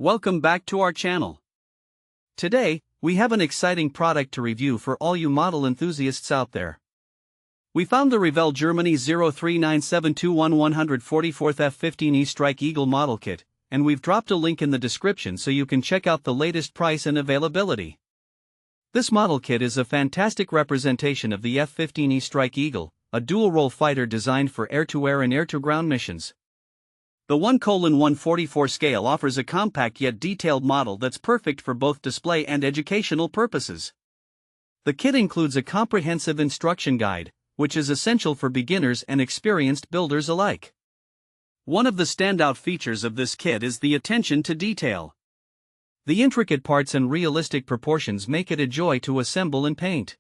Welcome back to our channel. Today, we have an exciting product to review for all you model enthusiasts out there. We found the Revell Germany 039721144th F-15E Strike Eagle model kit, and we've dropped a link in the description so you can check out the latest price and availability. This model kit is a fantastic representation of the F-15E Strike Eagle, a dual-role fighter designed for air-to-air and air-to-ground missions. The 1:144 scale offers a compact yet detailed model that's perfect for both display and educational purposes. The kit includes a comprehensive instruction guide, which is essential for beginners and experienced builders alike. One of the standout features of this kit is the attention to detail. The intricate parts and realistic proportions make it a joy to assemble and paint.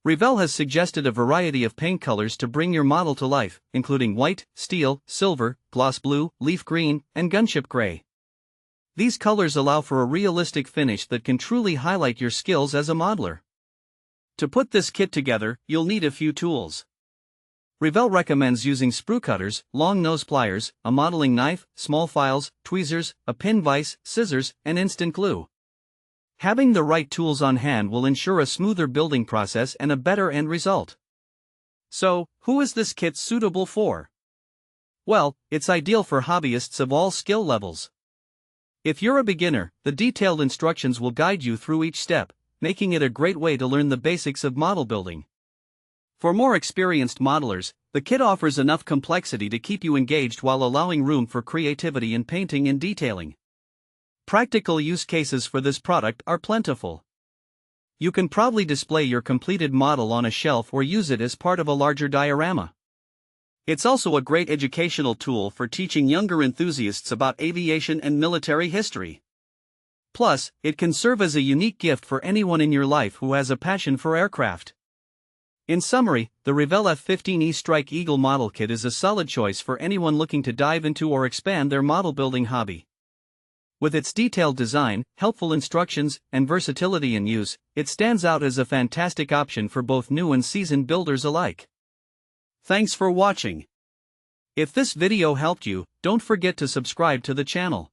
Revell has suggested a variety of paint colors to bring your model to life, including white, steel, silver, gloss blue, leaf green, and gunship gray. These colors allow for a realistic finish that can truly highlight your skills as a modeler. To put this kit together, you'll need a few tools. Revell recommends using sprue cutters, long nose pliers, a modeling knife, small files, tweezers, a pin vise, scissors, and instant glue. Having the right tools on hand will ensure a smoother building process and a better end result. So, who is this kit suitable for? Well, it's ideal for hobbyists of all skill levels. If you're a beginner, the detailed instructions will guide you through each step, making it a great way to learn the basics of model building. For more experienced modelers, the kit offers enough complexity to keep you engaged while allowing room for creativity in painting and detailing. Practical use cases for this product are plentiful. You can proudly display your completed model on a shelf or use it as part of a larger diorama. It's also a great educational tool for teaching younger enthusiasts about aviation and military history. Plus, it can serve as a unique gift for anyone in your life who has a passion for aircraft. In summary, the Revell F-15E Strike Eagle model kit is a solid choice for anyone looking to dive into or expand their model building hobby. With its detailed design, helpful instructions, and versatility in use, it stands out as a fantastic option for both new and seasoned builders alike. Thanks for watching. If this video helped you, don't forget to subscribe to the channel.